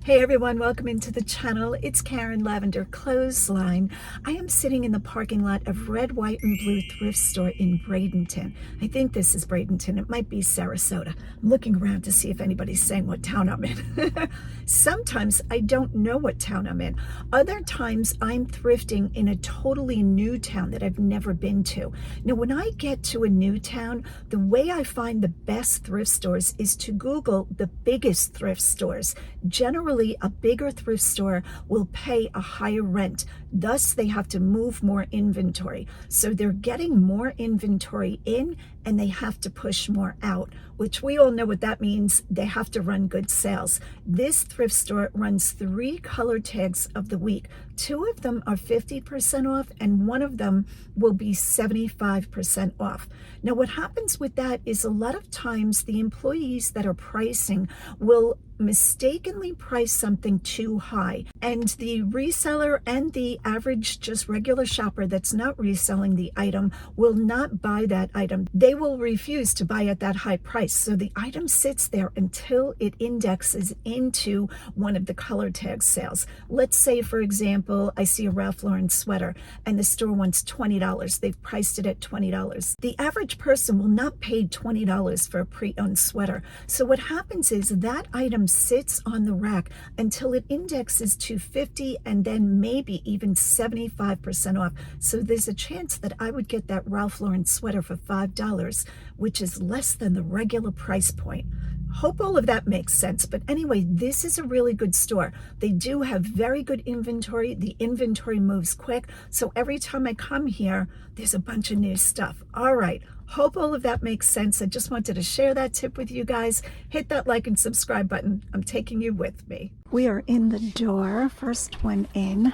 Hey everyone, welcome into the channel. It's Karen, Lavender Clothesline. I am sitting in the parking lot of Red, White, and Blue Thrift Store in Bradenton. I think this is Bradenton. It might be Sarasota. I'm looking around to see if anybody's saying what town I'm in. Sometimes I don't know what town I'm in. Other times I'm thrifting in a totally new town that I've never been to. Now, when I get to a new town, the way I find the best thrift stores is to Google the biggest thrift stores. Generally, a bigger thrift store will pay a higher rent. Thus, they have to move more inventory. So they're getting more inventory in and they have to push more out, which we all know what that means. They have to run good sales. This thrift store runs 3 color tags of the week. 2 of them are 50% off and 1 of them will be 75% off. Now, what happens with that is a lot of times the employees that are pricing will mistakenly price something too high, and the reseller and the average just regular shopper that's not reselling the item will not buy that item. They will refuse to buy at that high price, so the item sits there until it indexes into one of the color tag sales. Let's say, for example, I see a Ralph Lauren sweater and the store wants $20. They've priced it at $20. The average person will not pay $20 for a pre-owned sweater. So what happens is that item sits on the rack until it indexes to 50 and then maybe even 75% off. So there's a chance that I would get that Ralph Lauren sweater for $5, which is less than the regular price point. Hope all of that makes sense. But anyway, this is a really good store. They do have very good inventory. The inventory moves quick. So every time I come here, there's a bunch of new stuff. All right. Hope all of that makes sense. I just wanted to share that tip with you guys. Hit that like and subscribe button. I'm taking you with me. We are in the door, first one in,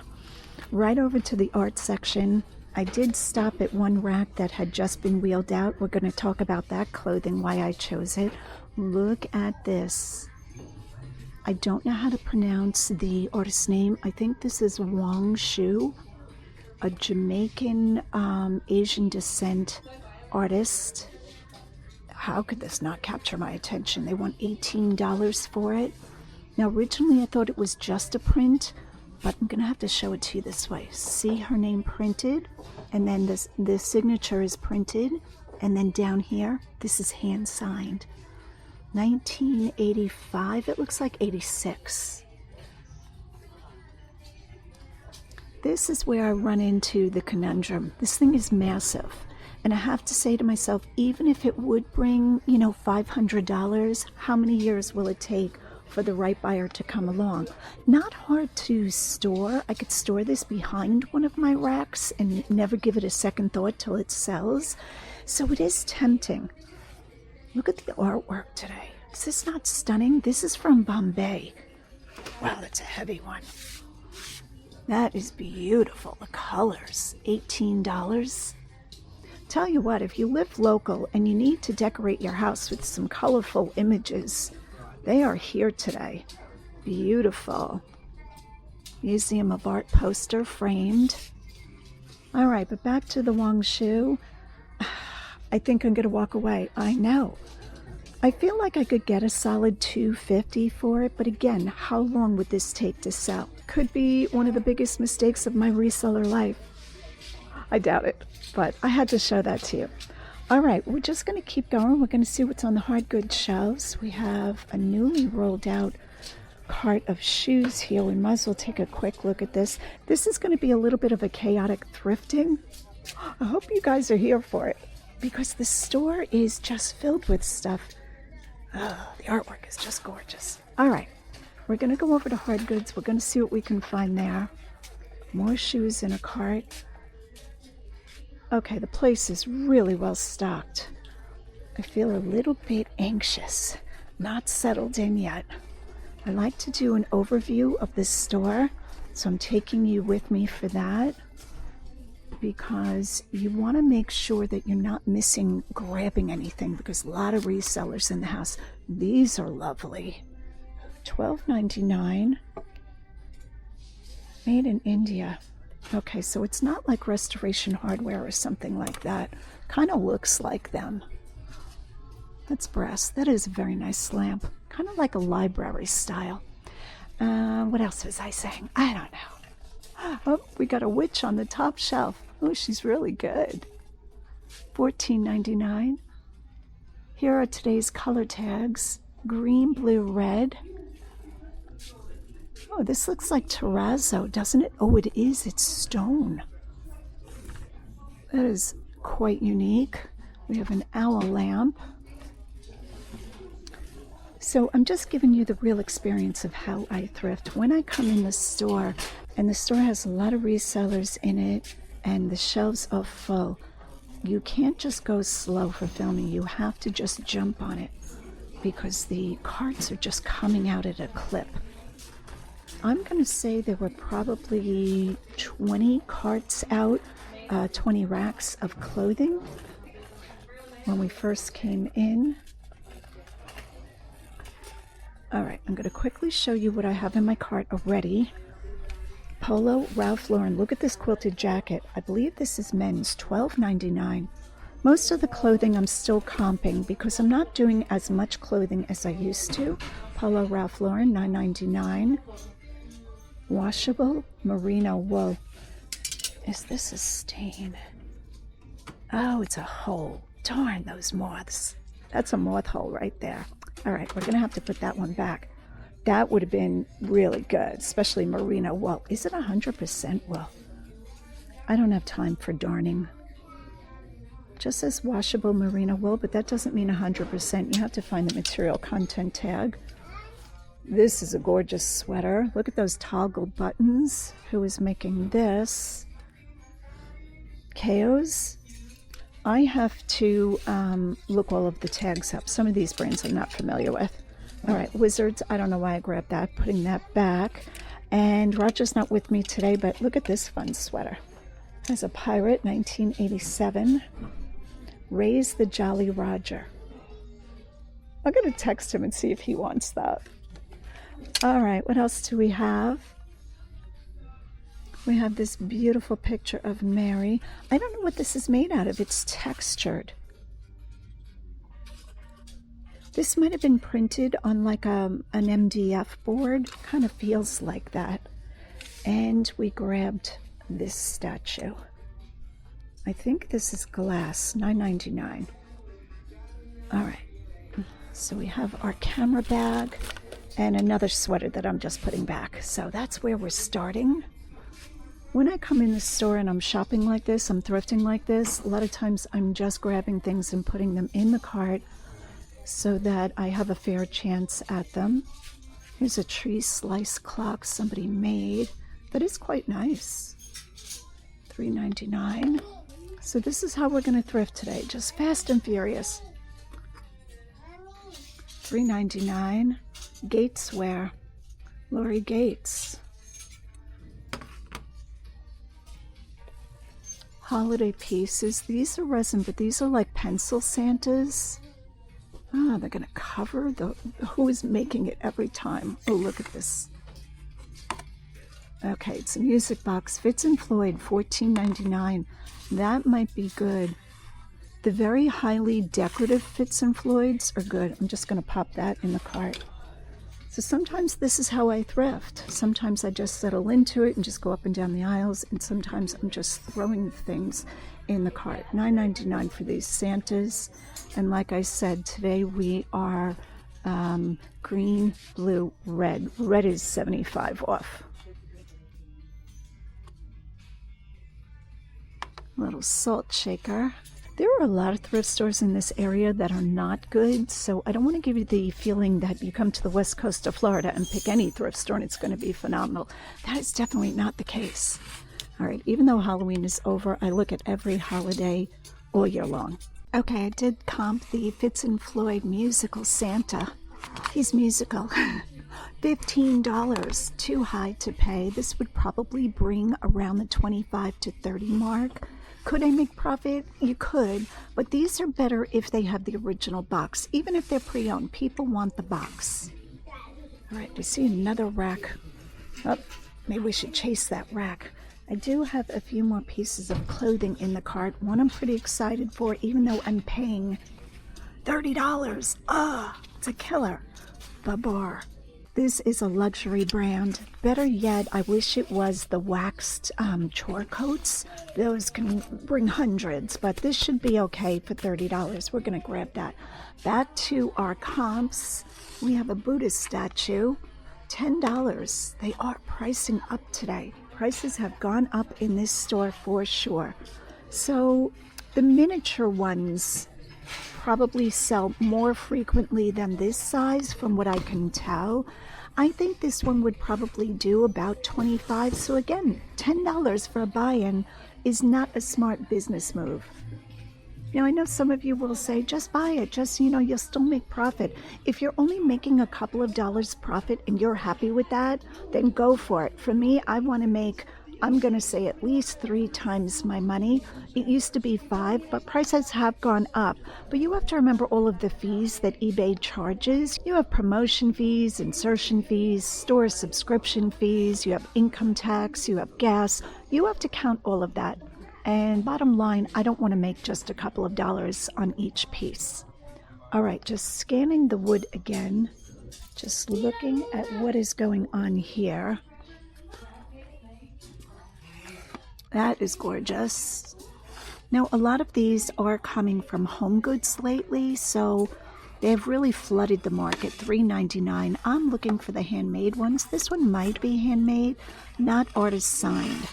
right over to the art section. I did stop at one rack that had just been wheeled out. We're going to talk about that clothing, why I chose it. Look at this. I don't know how to pronounce the artist's name. I think this is Wang Shu, a Jamaican Asian descent artist. How could this not capture my attention? They want $18 for it. Now, originally I thought it was just a print, but I'm gonna have to show it to you this way. See her name printed, and then this signature is printed, and then down here, this is hand signed. 1985, it looks like 86. This is where I run into the conundrum. This thing is massive. And I have to say to myself, even if it would bring, $500, how many years will it take for the right buyer to come along? Not hard to store. I could store this behind one of my racks and never give it a second thought till it sells. So it is tempting. Look at the artwork today. Is this not stunning? This is from Bombay. Wow, that's a heavy one. That is beautiful. The colors, $18. Tell you what, if you live local and you need to decorate your house with some colorful images, they are here today. Beautiful. Museum of Art poster framed. All right, but back to the Wang Shu. I think I'm going to walk away. I know. I feel like I could get a solid $250 for it, but again, how long would this take to sell? Could be one of the biggest mistakes of my reseller life. I doubt it, but I had to show that to you. All right, we're just going to keep going. We're going to see what's on the hard goods shelves. We have a newly rolled out cart of shoes here. We might as well take a quick look at this. This is going to be a little bit of a chaotic thrifting. I hope you guys are here for it, because the store is just filled with stuff. Oh, the artwork is just gorgeous. All right, we're going to go over to hard goods. We're going to see what we can find there. More shoes in a cart. Okay, the place is really well stocked. I feel a little bit anxious, not settled in yet. I like to do an overview of this store, so I'm taking you with me for that, because you want to make sure that you're not grabbing anything, because a lot of resellers in the house. These are lovely. $12.99. Made in India. Okay, so it's not like Restoration Hardware or something like that. Kind of looks like them. That's brass. That is a very nice lamp. Kind of like a library style. What else was I saying? I don't know. Oh, we got a witch on the top shelf. Oh, she's really good. $14.99. Here are today's color tags. Green, blue, red. Oh, this looks like terrazzo, doesn't it? Oh, it is. It's stone. That is quite unique. We have an owl lamp. So I'm just giving you the real experience of how I thrift. When I come in the store, and the store has a lot of resellers in it, and the shelves are full, you can't just go slow for filming. You have to just jump on it because the carts are just coming out at a clip. I'm going to say there were probably 20 carts out, 20 racks of clothing when we first came in. All right, I'm going to quickly show you what I have in my cart already. Polo, Ralph Lauren. Look at this quilted jacket. I believe this is men's, $12.99. Most of the clothing I'm still comping because I'm not doing as much clothing as I used to. Polo, Ralph Lauren, $9.99. Washable merino wool. Is this a stain? Oh, it's a hole. Darn those moths. That's a moth hole right there. All right, we're going to have to put that one back. That would have been really good, especially merino wool. Is it 100% wool? I don't have time for darning. Just says washable merino wool, but that doesn't mean 100%. You have to find the material content tag. This is a gorgeous sweater. Look at those toggle buttons. Who is making this? Chaos. I have to look all of the tags up. Some of these brands I'm not familiar with. All right, Wizards. I don't know why I grabbed that. Putting that back. And Roger's not with me today, but look at this fun sweater. As a pirate, 1987. Raise the Jolly Roger. I'm going to text him and see if he wants that. All right, what else do we have? We have this beautiful picture of Mary. I don't know what this is made out of. It's textured. This might have been printed on like an MDF board. Kind of feels like that. And we grabbed this statue. I think this is glass, $9.99. All right. So we have our camera bag and another sweater that I'm just putting back. So that's where we're starting. When I come in the store and I'm shopping like this, I'm thrifting like this, a lot of times I'm just grabbing things and putting them in the cart so that I have a fair chance at them. Here's a tree slice clock somebody made that is quite nice. $3.99. So this is how we're going to thrift today, just fast and furious. $3.99. Gateswear. Lori Gates. Holiday pieces. These are resin, but these are like pencil Santas. Ah, they're going to cover the... Who is making it every time? Oh, look at this. Okay, it's a music box. Fitz and Floyd, $14.99. That might be good. The very highly decorative Fitz and Floyds are good. I'm just going to pop that in the cart. So sometimes this is how I thrift. Sometimes I just settle into it and just go up and down the aisles, and sometimes I'm just throwing things in the cart. $9.99 for these Santas. And like I said, today we are green, blue, red. Red is 75 off. Little salt shaker. There are a lot of thrift stores in this area that are not good, so I don't want to give you the feeling that you come to the west coast of Florida and pick any thrift store and it's going to be phenomenal. That is definitely not the case. All right, even though Halloween is over, I look at every holiday all year long. Okay, I did comp the Fitz and Floyd musical Santa. He's musical. $15, too high to pay. This would probably bring around the 25 to 30 mark. Could I make profit? You could, but these are better if they have the original box. Even if they're pre-owned, people want the box. All right, we see another rack. Oh, maybe we should chase that rack. I do have a few more pieces of clothing in the cart. One I'm pretty excited for, even though I'm paying $30. Ah, it's a killer. The Bar. This is a luxury brand. Better yet, I wish it was the waxed chore coats. Those can bring hundreds, but this should be okay for $30. We're going to grab that. Back to our comps. We have a Buddhist statue, $10. They are pricing up today. Prices have gone up in this store for sure. So the miniature ones probably sell more frequently than this size from what I can tell. I think this one would probably do about $25. So again, $10 for a buy-in is not a smart business move. You know, I know some of you will say, just buy it, just, you'll still make profit. If you're only making a couple of dollars profit and you're happy with that, then go for it. For me, I want to make, I'm going to say at least 3 times my money. It used to be 5, but prices have gone up. But you have to remember all of the fees that eBay charges. You have promotion fees, insertion fees, store subscription fees, you have income tax, you have gas. You have to count all of that. And bottom line, I don't want to make just a couple of dollars on each piece. All right, just scanning the wood again, just looking at what is going on here. That is gorgeous. Now, a lot of these are coming from Home Goods lately, so they've really flooded the market. $3.99. I'm looking for the handmade ones. This one might be handmade, not artist signed.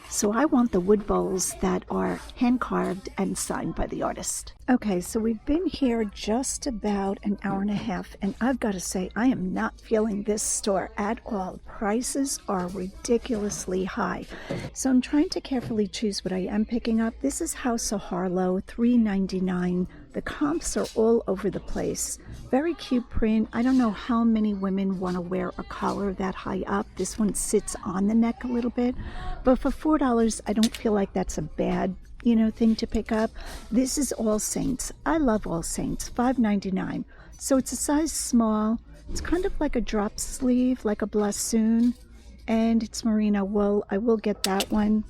So I want the wood bowls that are hand-carved and signed by the artist. Okay, so we've been here just about an hour and a half, and I've got to say, I am not feeling this store at all. Prices are ridiculously high. So I'm trying to carefully choose what I am picking up. This is House of Harlow, $3.99. The comps are all over the place. Very cute print. I don't know how many women want to wear a collar that high up. This one sits on the neck a little bit. But for $4, I don't feel like that's a bad, thing to pick up. This is All Saints. I love All Saints. $5.99. So it's a size small. It's kind of like a drop sleeve, like a blossoon. And it's merino wool. I will get that one.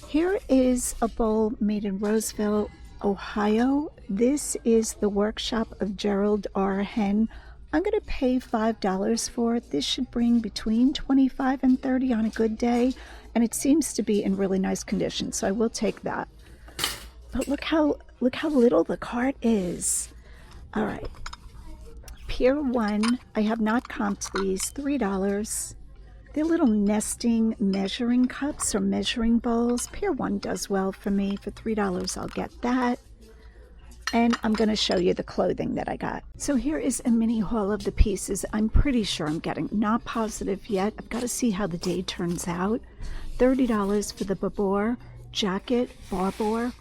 Here is a bowl made in Roseville, Ohio. This is the workshop of Gerald R. Henn. I'm going to pay $5 for it. This should bring between $25 and $30 on a good day, and it seems to be in really nice condition, so I will take that. But look how little the cart is. All right, Pier 1. I have not comped these. $3. They're little nesting measuring cups or measuring bowls. Pier 1 does well for me. For $3, I'll get that. And I'm going to show you the clothing that I got. So here is a mini haul of the pieces I'm pretty sure I'm getting. Not positive yet. I've got to see how the day turns out. $30 for the Babor jacket, Barbour.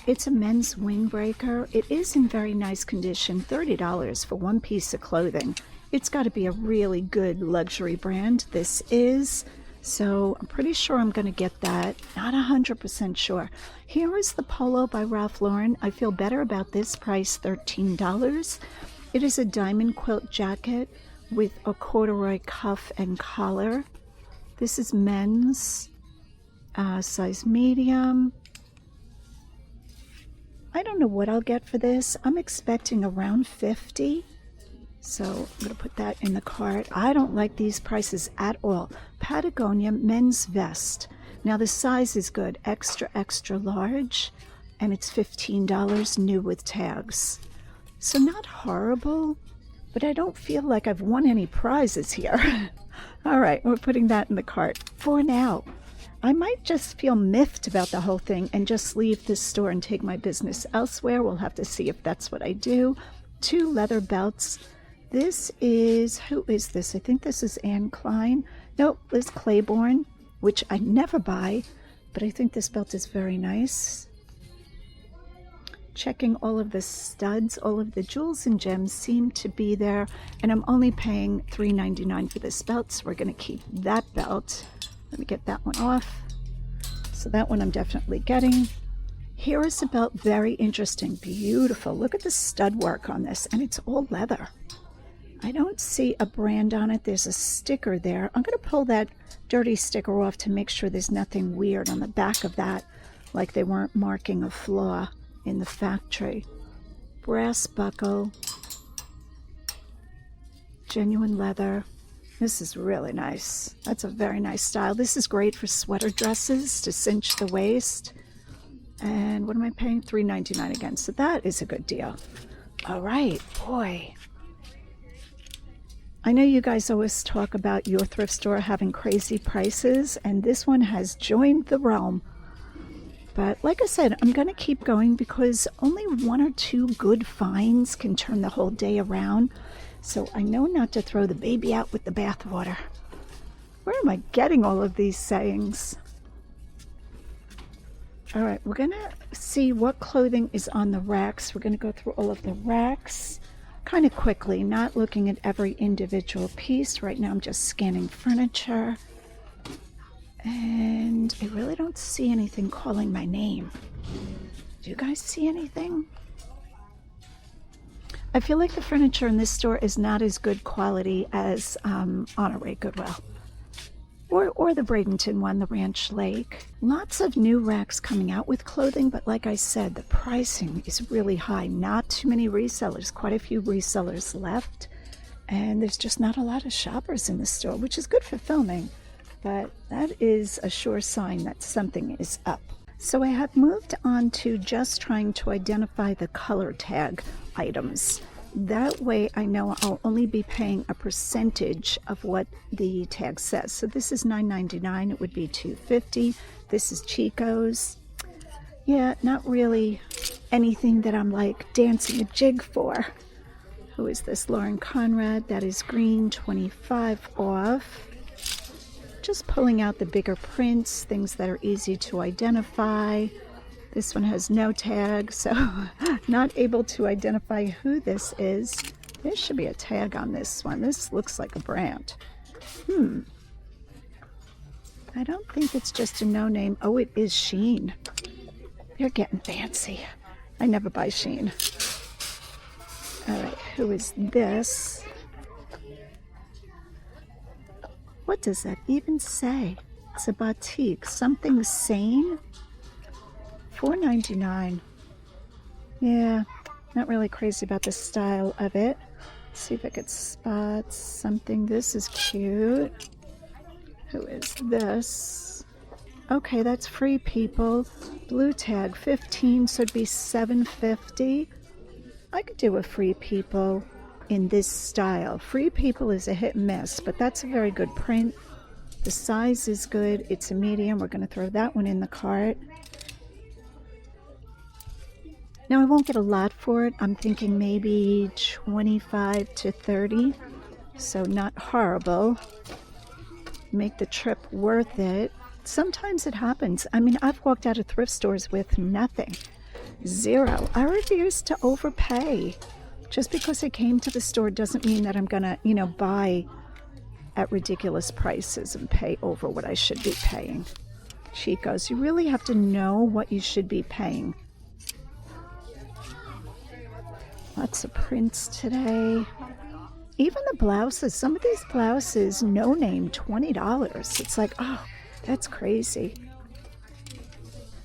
It's a men's windbreaker. It is in very nice condition. $30 for one piece of clothing. It's got to be a really good luxury brand. This is. So I'm pretty sure I'm going to get that. Not 100% sure. Here is the polo by Ralph Lauren. I feel better about this price, $13. It is a diamond quilt jacket with a corduroy cuff and collar. This is men's, size medium. I don't know what I'll get for this. I'm expecting around $50. So I'm going to put that in the cart. I don't like these prices at all. Patagonia men's vest. Now the size is good, extra, extra large, and it's $15 new with tags. So not horrible, but I don't feel like I've won any prizes here. All right, we're putting that in the cart for now. I might just feel miffed about the whole thing and just leave this store and take my business elsewhere. We'll have to see if that's what I do. 2 leather belts. This is, who is this? I think this is Anne Klein. Nope, Liz Claiborne, which I never buy, but I think this belt is very nice. Checking all of the studs, all of the jewels and gems seem to be there, and I'm only paying $3.99 for this belt, so we're going to keep that belt. Let me get that one off. So that one I'm definitely getting. Here is a belt, very interesting, beautiful. Look at the stud work on this, and it's all leather. I don't see a brand on it. There's a sticker there. I'm going to pull that dirty sticker off to make sure there's nothing weird on the back of that, like they weren't marking a flaw in the factory. Brass buckle. genuine leather. This is really nice. That's a very nice style. This is great for sweater dresses to cinch the waist. And what am I paying? $3.99 again. So that is a good deal. All right, boy. I know you guys always talk about your thrift store having crazy prices, and this one has joined the realm. But like I said, I'm going to keep going because only one or two good finds can turn the whole day around. So I know not to throw the baby out with the bathwater. Where am I getting all of these sayings? All right, we're going to see what clothing is on the racks. We're going to go through all of the racks kind of quickly, not looking at every individual piece. Right now I'm just scanning furniture. And I really don't see anything calling my name. Do you guys see anything? I feel like the furniture in this store is not as good quality as Honore Goodwill. Or the Bradenton one, the Ranch Lake. Lots of new racks coming out with clothing, but like I said, the pricing is really high. Not too many resellers, quite a few resellers left. And there's just not a lot of shoppers in the store, which is good for filming. But that is a sure sign that something is up. So I have moved on to just trying to identify the color tag items. That way I know I'll only be paying a percentage of what the tag says. So this is $9.99, it would be $2.50. This is Chico's. Yeah, not really anything that I'm like dancing a jig for. Who is this? Lauren Conrad. That is green, 25 off. Just pulling out the bigger prints, things that are easy to identify. This one has no tag, so not able to identify who this is. There should be a tag on this one. This looks like a brand. I don't think it's just a no-name. Oh, it is Shein. They're getting fancy. I never buy Shein. All right, who is this? What does that even say? It's a batik. Something sane? $4.99. Yeah, not really crazy about the style of it. Let's see if I could spot something. This is cute. Who is this? Okay, that's Free People. Blue tag, 15, so it'd be $7.50. I could do a Free People in this style. Free People is a hit and miss, but that's a very good print. The size is good. It's a medium. We're going to throw that one in the cart. Now, I won't get a lot for it. I'm thinking maybe 25 to 30, so not horrible. Make the trip worth it. Sometimes it happens. I mean, I've walked out of thrift stores with nothing. Zero. I refuse to overpay. Just because I came to the store doesn't mean that I'm gonna, buy at ridiculous prices and pay over what I should be paying. Chico's, you really have to know what you should be paying. Lots of prints today. Even the blouses, some of these blouses, no name, $20. It's like, oh, that's crazy.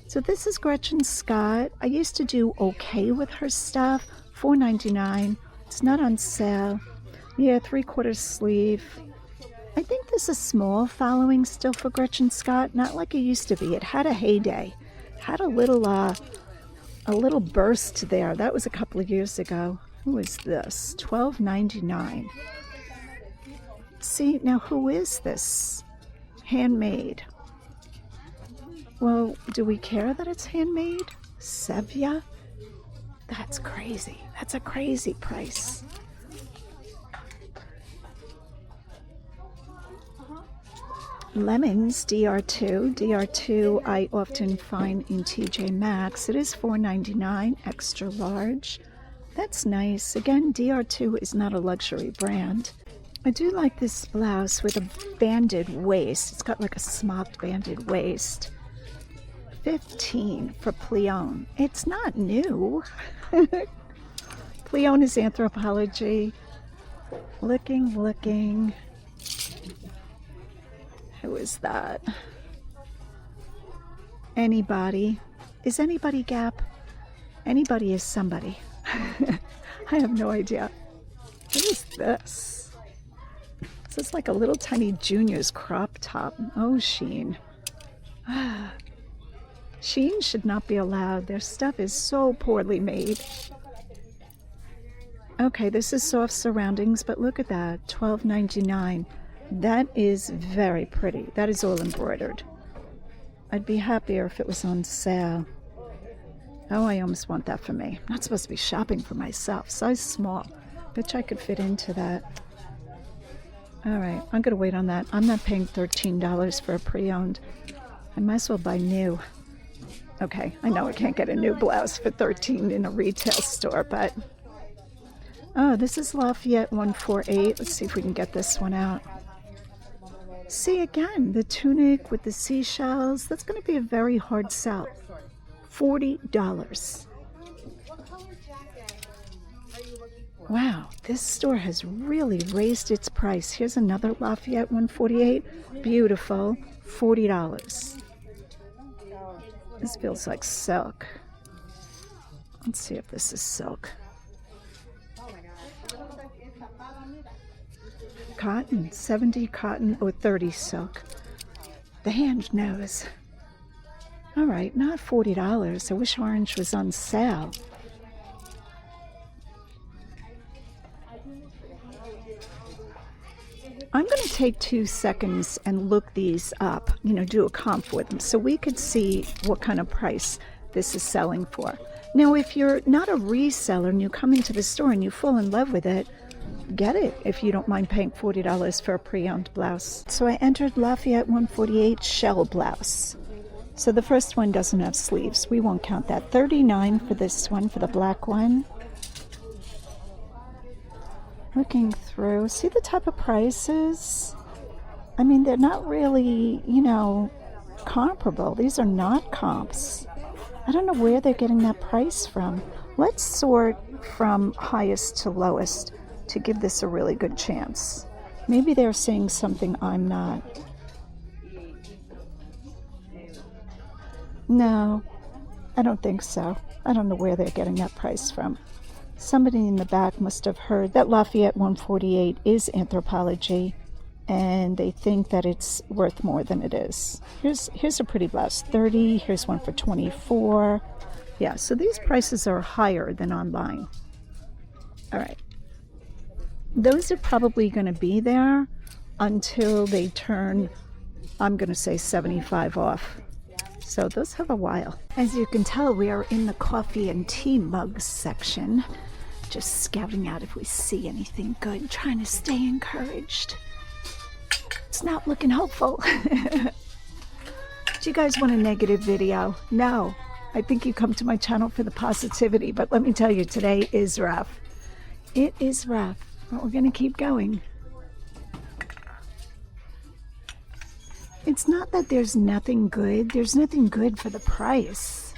So this is Gretchen Scott. I used to do okay with her stuff. $4.99. It's not on sale. Yeah, 3/4 sleeve. I think there's a small following still for Gretchen Scott, not like it used to be. It had a heyday. It had a little burst there. That was a couple of years ago. Who is this? $12.99. See, now who is this? Handmade. Well, do we care that it's handmade? Sevilla? That's crazy. That's a crazy price. Lemons, DR2. DR2 I often find in TJ Maxx. It is $4.99, extra large. That's nice. Again, DR2 is not a luxury brand. I do like this blouse with a banded waist. It's got like a smocked banded waist. $15 for Pleon. It's not new. Pleon is Anthropology. Looking. Who is that? Anybody. Is anybody Gap? Anybody is somebody. I have no idea. What is this? This is like a little tiny junior's crop top. Oh, Shein. Shein should not be allowed. Their stuff is so poorly made. Okay, this is soft surroundings, but look at that, $12.99. That is very pretty. That is all embroidered. I'd be happier if it was on sale. Oh, I almost want that for me. I'm not supposed to be shopping for myself. Size small. Bet you I could fit into that. All right, I'm going to wait on that. I'm not paying $13 for a pre-owned. I might as well buy new. Okay, I know I can't get a new blouse for $13 in a retail store, but... Oh, this is Lafayette 148. Let's see if we can get this one out. See, again, the tunic with the seashells. That's going to be a very hard sell. $40. Wow, this store has really raised its price. Here's another Lafayette 148. Beautiful. $40. This feels like silk. Let's see if this is silk. Cotton, 70 cotton or 30 silk. The hand knows. All right, not $40. I wish orange was on sale. I'm going to take 2 seconds and look these up, do a comp with them so we could see what kind of price this is selling for. Now, if you're not a reseller and you come into the store and you fall in love with it, get it if you don't mind paying $40 for a pre-owned blouse. So I entered Lafayette 148 shell blouse. So the first one doesn't have sleeves. We won't count that. $39 for this one, for the black one. Looking through, see the type of prices? I mean, they're not really, comparable. These are not comps. I don't know where they're getting that price from. Let's sort from highest to lowest to give this a really good chance. Maybe they're saying something I'm not. No, I don't think so. I don't know where they're getting that price from. Somebody in the back must have heard that Lafayette 148 is Anthropologie, and they think that it's worth more than it is. Here's a pretty blouse, $30. Here's one for $24. Yeah, so these prices are higher than online. All right. Those are probably going to be there until they turn, I'm going to say 75 off. So those have a while. As you can tell, we are in the coffee and tea mugs section. Just scouting out if we see anything good, trying to stay encouraged. It's not looking hopeful. Do you guys want a negative video? No. I think you come to my channel for the positivity, but let me tell you, today is rough. It is rough, but we're going to keep going. It's not that there's nothing good. There's nothing good for the price.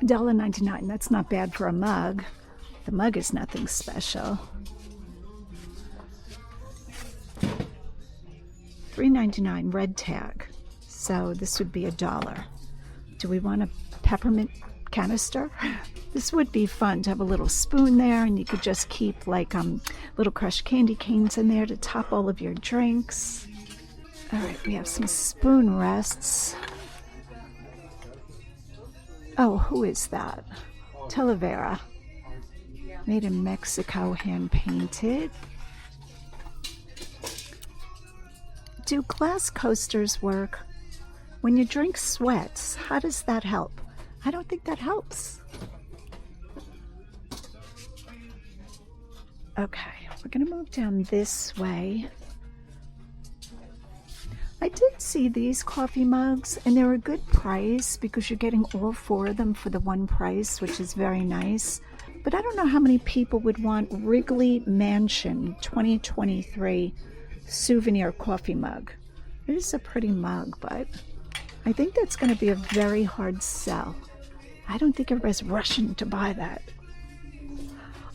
$1.99. That's not bad for a mug. The mug is nothing special. $3.99 red tag. So this would be $1. Do we want a peppermint canister? This would be fun to have a little spoon there, and you could just keep like little crushed candy canes in there to top all of your drinks. All right, we have some spoon rests. Oh, who is that? Talavera. Made in Mexico, hand painted. Do glass coasters work? When your drink sweats, how does that help? I don't think that helps. Okay, we're going to move down this way. I did see these coffee mugs, and they're a good price because you're getting all 4 of them for the one price, which is very nice. But I don't know how many people would want Wrigley Mansion 2023 souvenir coffee mug. It is a pretty mug, but I think that's going to be a very hard sell. I don't think everybody's rushing to buy that.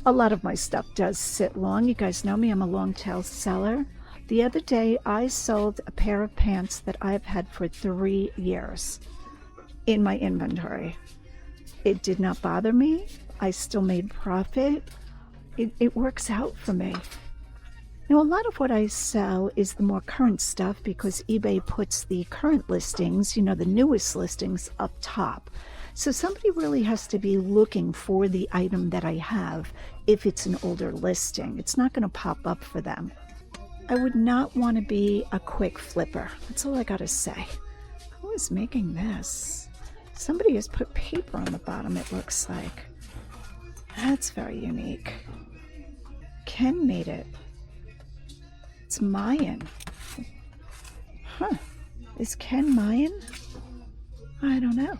A lot of my stuff does sit long. You guys know me, I'm a long tail seller. The other day, I sold a pair of pants that I've had for 3 years in my inventory. It did not bother me. I still made profit. It works out for me. Now, a lot of what I sell is the more current stuff because eBay puts the current listings, you know, the newest listings up top. So somebody really has to be looking for the item that I have if it's an older listing. It's not going to pop up for them. I would not want to be a quick flipper. That's all I got to say. Who is making this? Somebody has put paper on the bottom, it looks like. That's very unique. Ken made it. It's Mayan. Huh. Is Ken Mayan? I don't know.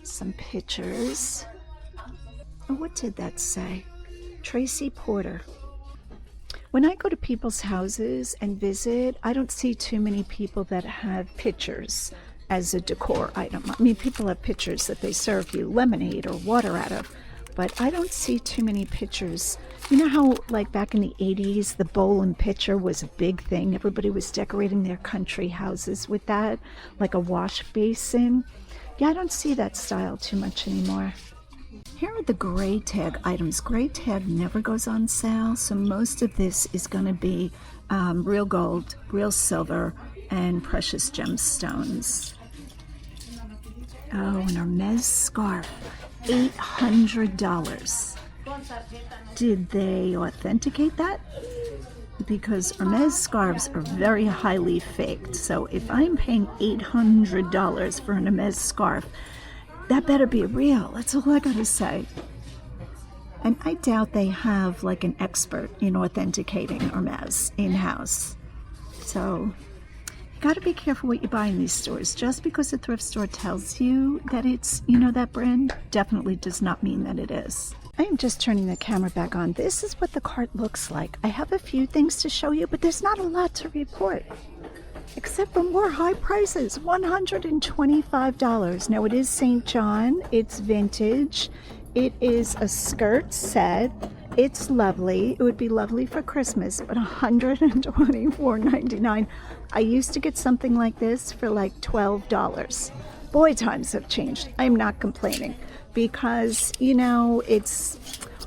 Some pictures. Oh, what did that say? Tracy Porter. When I go to people's houses and visit, I don't see too many people that have pictures as a decor item. I mean, people have pictures that they serve you lemonade or water out of, but I don't see too many pictures. You know how, like, back in the 80s, the bowl and pitcher was a big thing? Everybody was decorating their country houses with that, like a wash basin. Yeah, I don't see that style too much anymore. Here are the gray tag items. Gray tag never goes on sale, so most of this is going to be real gold, real silver, and precious gemstones. Oh, an Hermes scarf. $800. Did they authenticate that? Because Hermes scarves are very highly faked. So if I'm paying $800 for an Hermes scarf, that better be real. That's all I gotta say. And I doubt they have like an expert in authenticating Hermes in-house. So you gotta be careful what you buy in these stores. Just because a thrift store tells you that it's, you know, that brand, definitely does not mean that it is. I am just turning the camera back on. This is what the cart looks like. I have a few things to show you, but there's not a lot to report. Except for more high prices, $125. Now it is St. John, it's vintage. It is a skirt set. It's lovely. It would be lovely for Christmas, but $124.99. I used to get something like this for like $12. Boy, times have changed. I'm not complaining because, you know,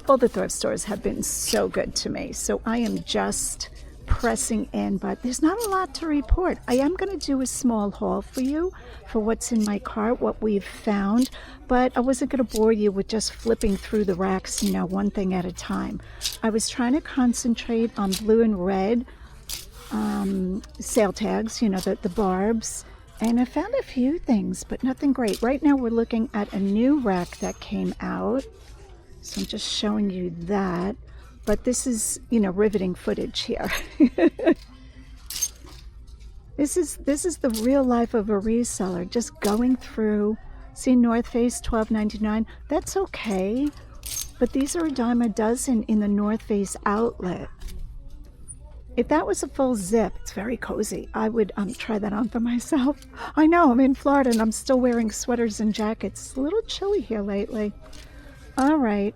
all the thrift stores have been so good to me. So I am just pressing in, but there's not a lot to report. I am going to do a small haul for you for what's in my cart, what we've found, but I wasn't going to bore you with just flipping through the racks, you know, one thing at a time. I was trying to concentrate on blue and red sale tags, you know, the barbs, and I found a few things, but nothing great. Right now we're looking at a new rack that came out, so I'm just showing you that. But this is, you know, riveting footage here. This is the real life of a reseller. Just going through, see North Face, $12.99. That's okay, but these are a dime a dozen in the North Face outlet. If that was a full zip, it's very cozy. I would try that on for myself. I know, I'm in Florida and I'm still wearing sweaters and jackets. It's a little chilly here lately. All right.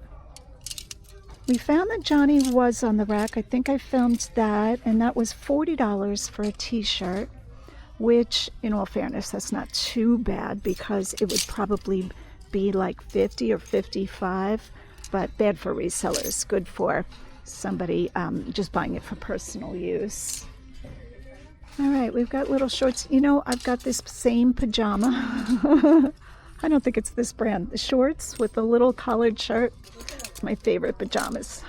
We found that Johnny was on the rack. I think I filmed that, and that was $40 for a t-shirt, which, in all fairness, that's not too bad because it would probably be like $50 or $55, but bad for resellers, good for somebody just buying it for personal use. All right, we've got little shorts. You know, I've got this same pajama. I don't think it's this brand. The shorts with the little collared shirt. It's my favorite pajamas.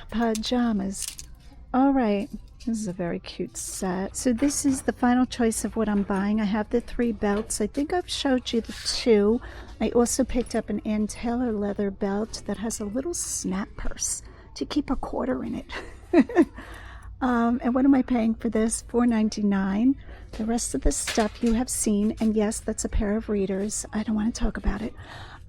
All right. This is a very cute set. So this is the final choice of what I'm buying. I have the 3 belts. I think I've showed you the 2. I also picked up an Ann Taylor leather belt that has a little snap purse to keep a quarter in it. And what am I paying for this? $4.99. The rest of the stuff you have seen, and yes, that's a pair of readers. I don't want to talk about it.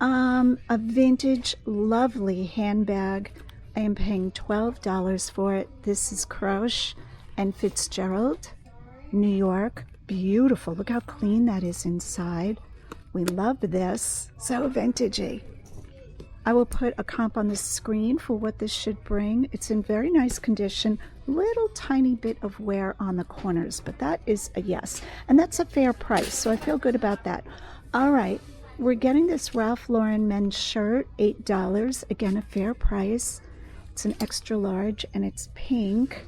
A vintage, lovely handbag. I am paying $12 for it. This is Croche and Fitzgerald, New York. Beautiful. Look how clean that is inside. We love this. So vintagey. I will put a comp on the screen for what this should bring. It's in very nice condition. little tiny bit of wear on the corners, but that is a yes. And that's a fair price, so I feel good about that. All right, we're getting this Ralph Lauren men's shirt, $8. Again, a fair price. It's an extra large and it's pink.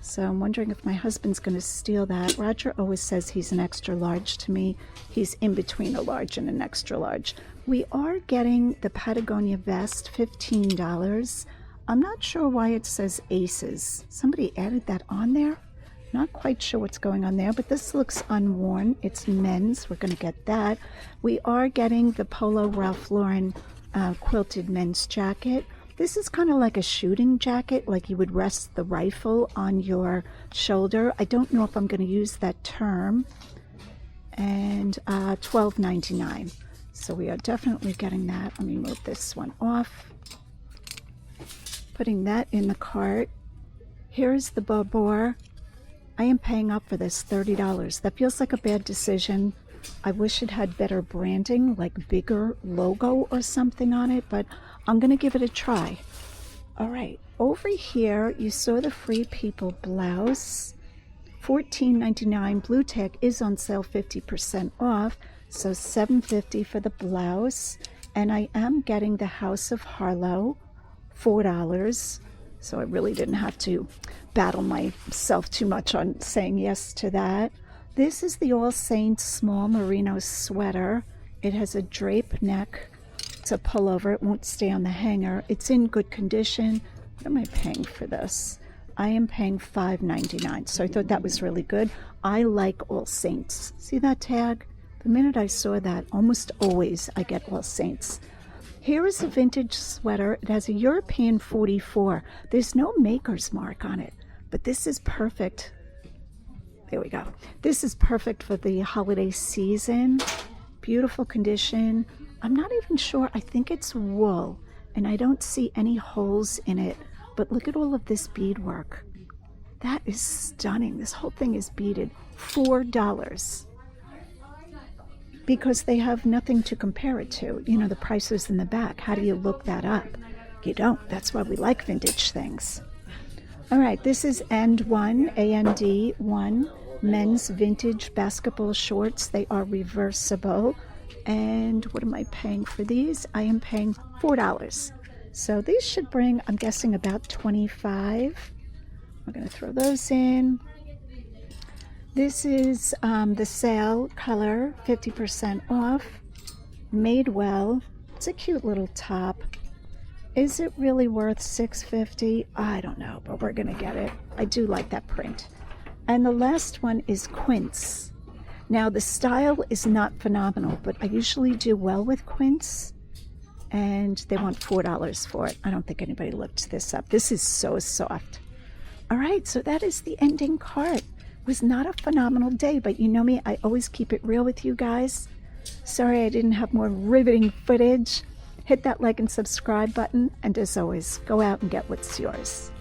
So I'm wondering if my husband's going to steal that. Roger always says he's an extra large to me. He's in between a large and an extra large. We are getting the Patagonia vest, $15. I'm not sure why it says Aces. Somebody added that on there. Not quite sure what's going on there, but this looks unworn. It's men's. We're going to get that. We are getting the Polo Ralph Lauren quilted men's jacket. This is kind of like a shooting jacket, like you would rest the rifle on your shoulder. I don't know if I'm going to use that term. And $12.99. So we are definitely getting that. Let me move this one off. Putting that in the cart. Here's the Babor. I am paying up for this, $30. That feels like a bad decision. I wish it had better branding, like bigger logo or something on it, but I'm going to give it a try. All right, over here, you saw the Free People blouse. $14.99. Blue tag is on sale, 50% off, so $7.50 for the blouse. And I am getting the House of Harlow, $4. So I really didn't have to battle myself too much on saying yes to that. This is the All Saints small merino sweater. It has a drape neck. It's a pullover. It won't stay on the hanger. It's in good condition. What am I paying for this? I am paying $5.99. So I thought that was really good. I like All Saints. See that tag? The minute I saw that, almost always I get All Saints. Here is a vintage sweater. It has a European 44. There's no maker's mark on it, but this is perfect. There we go. This is perfect for the holiday season. Beautiful condition. I'm not even sure. I think it's wool, and I don't see any holes in it, but look at all of this beadwork. That is stunning. This whole thing is beaded. $4. Because they have nothing to compare it to. You know, the price is in the back. How do you look that up? You don't. That's why we like vintage things. All right, this is AND1, AND1, men's vintage basketball shorts. They are reversible. And what am I paying for these? I am paying $4. So these should bring, I'm guessing, about $25. We're going to throw those in. This is the sale color, 50% off, Madewell. It's a cute little top. Is it really worth $6.50? I don't know, but we're gonna get it. I do like that print. And the last one is Quince. Now the style is not phenomenal, but I usually do well with Quince, and they want $4 for it. I don't think anybody looked this up. This is so soft. All right, so that is the ending cart. Was not a phenomenal day, but you know me, I always keep it real with you guys. Sorry I didn't have more riveting footage. Hit that like and subscribe button, and as always, go out and get what's yours.